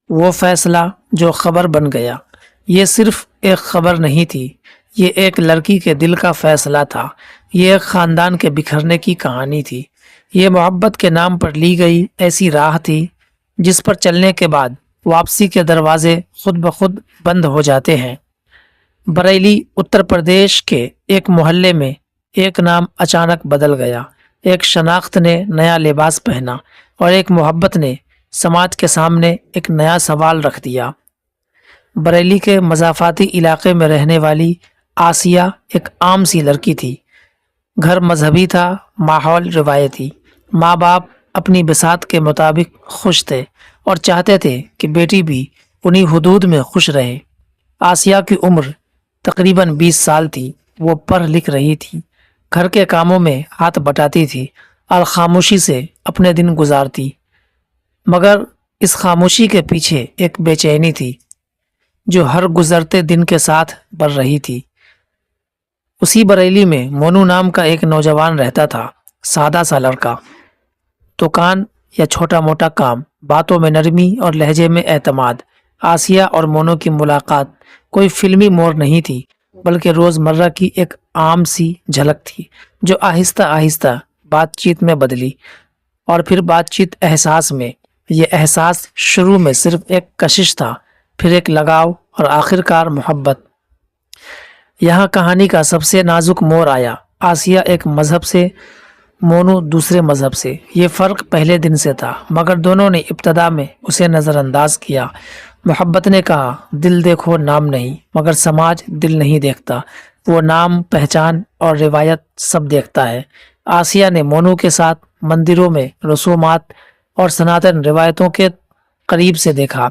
وہ فیصلہ جو خبر بن گیا، یہ صرف ایک خبر نہیں تھی، یہ ایک لڑکی کے دل کا فیصلہ تھا، یہ ایک خاندان کے بکھرنے کی کہانی تھی، یہ محبت کے نام پر لی گئی ایسی راہ تھی جس پر چلنے کے بعد واپسی کے دروازے خود بخود بند ہو جاتے ہیں۔ بریلی اتر پردیش کے ایک محلے میں ایک نام اچانک بدل گیا، ایک شناخت نے نیا لباس پہنا اور ایک محبت نے سماج کے سامنے ایک نیا سوال رکھ دیا۔ بریلی کے مضافاتی علاقے میں رہنے والی آسیہ ایک عام سی لڑکی تھی۔ گھر مذہبی تھا، ماحول روایتی، ماں باپ اپنی بساط کے مطابق خوش تھے اور چاہتے تھے کہ بیٹی بھی انہی حدود میں خوش رہے۔ آسیہ کی عمر تقریباً 20 سال تھی، وہ پڑھ لکھ رہی تھی، گھر کے کاموں میں ہاتھ بٹاتی تھی اور خاموشی سے اپنے دن گزارتی، مگر اس خاموشی کے پیچھے ایک بے چینی تھی جو ہر گزرتے دن کے ساتھ بڑھ رہی تھی۔ اسی بریلی میں مونو نام کا ایک نوجوان رہتا تھا، سادہ سا لڑکا، دکان یا چھوٹا موٹا کام، باتوں میں نرمی اور لہجے میں اعتماد۔ آسیہ اور مونو کی ملاقات کوئی فلمی موڑ نہیں تھی، بلکہ روزمرہ کی ایک عام سی جھلک تھی جو آہستہ آہستہ بات چیت میں بدلی، اور پھر بات چیت احساس میں۔ یہ احساس شروع میں صرف ایک کشش تھا، پھر ایک لگاؤ اور آخر کار محبت۔ یہاں کہانی کا سب سے نازک موڑ آیا۔ آسیہ ایک مذہب سے، مونو دوسرے مذہب سے۔ یہ فرق پہلے دن سے تھا، مگر دونوں نے ابتدا میں اسے نظر انداز کیا۔ محبت نے کہا، دل دیکھو نام نہیں، مگر سماج دل نہیں دیکھتا، وہ نام، پہچان اور روایت سب دیکھتا ہے۔ آسیہ نے مونو کے ساتھ مندروں میں رسومات اور سناتن روایتوں کے قریب سے دیکھا۔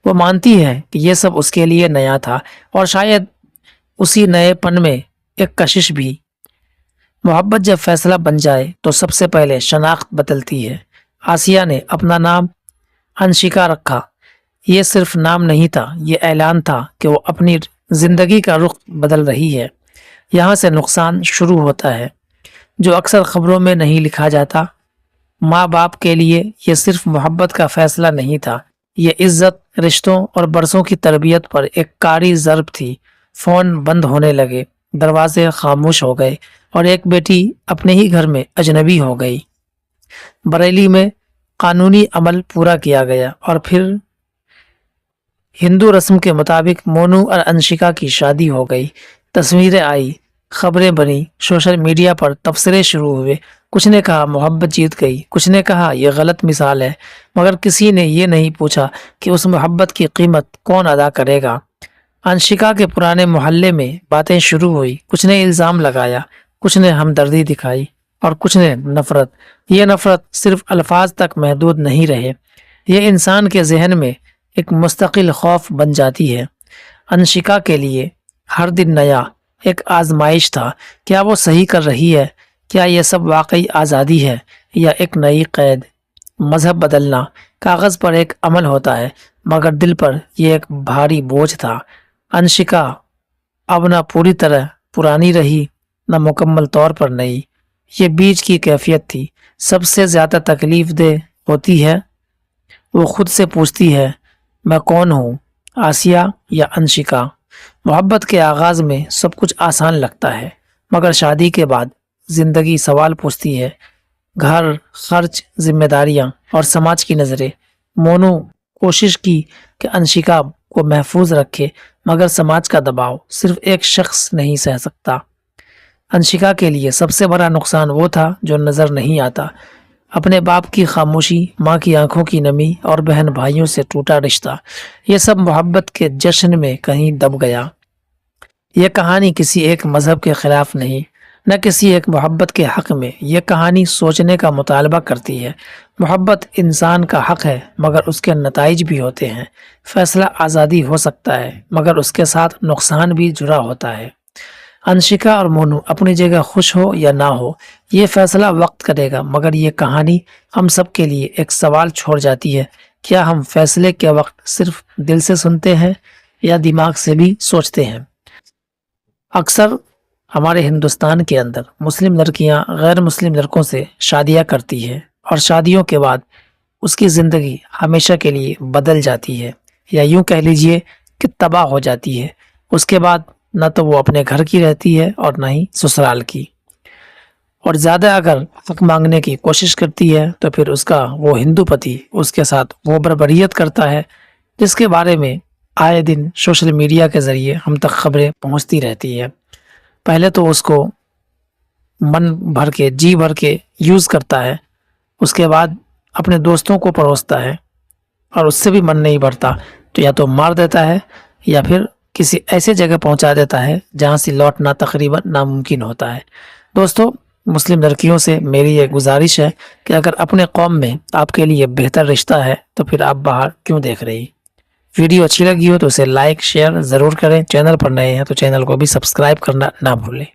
وہ مانتی ہے کہ یہ سب اس کے لیے نیا تھا، اور شاید اسی نئے پن میں ایک کشش بھی۔ محبت جب فیصلہ بن جائے تو سب سے پہلے شناخت بدلتی ہے۔ آسیہ نے اپنا نام انشکا رکھا۔ یہ صرف نام نہیں تھا، یہ اعلان تھا کہ وہ اپنی زندگی کا رخ بدل رہی ہے۔ یہاں سے نقصان شروع ہوتا ہے جو اکثر خبروں میں نہیں لکھا جاتا۔ ماں باپ کے لیے یہ صرف محبت کا فیصلہ نہیں تھا، یہ عزت، رشتوں اور برسوں کی تربیت پر ایک کاری ضرب تھی۔ فون بند ہونے لگے، دروازے خاموش ہو گئے، اور ایک بیٹی اپنے ہی گھر میں اجنبی ہو گئی۔ بریلی میں قانونی عمل پورا کیا گیا، اور پھر ہندو رسم کے مطابق مونو اور انشکا کی شادی ہو گئی۔ تصویریں آئی، خبریں بنی، سوشل میڈیا پر تبصرے شروع ہوئے۔ کچھ نے کہا محبت جیت گئی، کچھ نے کہا یہ غلط مثال ہے، مگر کسی نے یہ نہیں پوچھا کہ اس محبت کی قیمت کون ادا کرے گا۔ انشکا کے پرانے محلے میں باتیں شروع ہوئی، کچھ نے الزام لگایا، کچھ نے ہمدردی دکھائی، اور کچھ نے نفرت۔ یہ نفرت صرف الفاظ تک محدود نہیں رہے، یہ انسان کے ذہن میں ایک مستقل خوف بن جاتی ہے۔ انشکا کے لیے ہر دن نیا ایک آزمائش تھا۔ کیا وہ صحیح کر رہی ہے؟ کیا یہ سب واقعی آزادی ہے یا ایک نئی قید؟ مذہب بدلنا کاغذ پر ایک عمل ہوتا ہے، مگر دل پر یہ ایک بھاری بوجھ تھا۔ انشکا اب نہ پوری طرح پرانی رہی، نہ مکمل طور پر نئی، یہ بیچ کی کیفیت تھی۔ سب سے زیادہ تکلیف دہ ہوتی ہے وہ خود سے پوچھتی ہے، میں کون ہوں، آسیہ یا انشکا؟ محبت کے آغاز میں سب کچھ آسان لگتا ہے، مگر شادی کے بعد زندگی سوال پوچھتی ہے، گھر، خرچ، ذمہ داریاں اور سماج کی نظریں۔ مونو کوشش کی کہ انشکا کو محفوظ رکھے، مگر سماج کا دباؤ صرف ایک شخص نہیں سہ سکتا۔ انشکا کے لیے سب سے بڑا نقصان وہ تھا جو نظر نہیں آتا، اپنے باپ کی خاموشی، ماں کی آنکھوں کی نمی اور بہن بھائیوں سے ٹوٹا رشتہ۔ یہ سب محبت کے جشن میں کہیں دب گیا۔ یہ کہانی کسی ایک مذہب کے خلاف نہیں، نہ کسی ایک محبت کے حق میں، یہ کہانی سوچنے کا مطالبہ کرتی ہے۔ محبت انسان کا حق ہے، مگر اس کے نتائج بھی ہوتے ہیں۔ فیصلہ آزادی ہو سکتا ہے، مگر اس کے ساتھ نقصان بھی جڑا ہوتا ہے۔ انشکا اور مونو اپنی جگہ خوش ہو یا نہ ہو، یہ فیصلہ وقت کرے گا، مگر یہ کہانی ہم سب کے لیے ایک سوال چھوڑ جاتی ہے، کیا ہم فیصلے کے وقت صرف دل سے سنتے ہیں یا دماغ سے بھی سوچتے ہیں؟ اکثر ہمارے ہندوستان کے اندر مسلم لڑکیاں غیر مسلم لڑکوں سے شادیاں کرتی ہیں، اور شادیوں کے بعد اس کی زندگی ہمیشہ کے لیے بدل جاتی ہے، یا یوں کہہ لیجئے کہ تباہ ہو جاتی ہے۔ اس کے بعد نہ تو وہ اپنے گھر کی رہتی ہے اور نہ ہی سسرال کی، اور زیادہ اگر حق مانگنے کی کوشش کرتی ہے تو پھر اس کا وہ ہندو پتی اس کے ساتھ وہ بربریت کرتا ہے، جس کے بارے میں آئے دن سوشل میڈیا کے ذریعے ہم تک خبریں پہنچتی رہتی ہے۔ پہلے تو اس کو من بھر کے جی بھر کے یوز کرتا ہے، اس کے بعد اپنے دوستوں کو پروستا ہے، اور اس سے بھی من نہیں بھرتا تو یا تو مار دیتا ہے یا پھر کسی ایسے جگہ پہنچا دیتا ہے جہاں سے لوٹنا تقریباً ناممکن ہوتا ہے۔ دوستو، مسلم لڑکیوں سے میری یہ گزارش ہے کہ اگر اپنے قوم میں آپ کے لیے بہتر رشتہ ہے تو پھر آپ باہر کیوں دیکھ رہی۔ ویڈیو اچھی لگی ہو تو اسے لائک شیئر ضرور کریں، چینل پر نئے ہیں تو چینل کو بھی سبسکرائب کرنا نہ بھولیں۔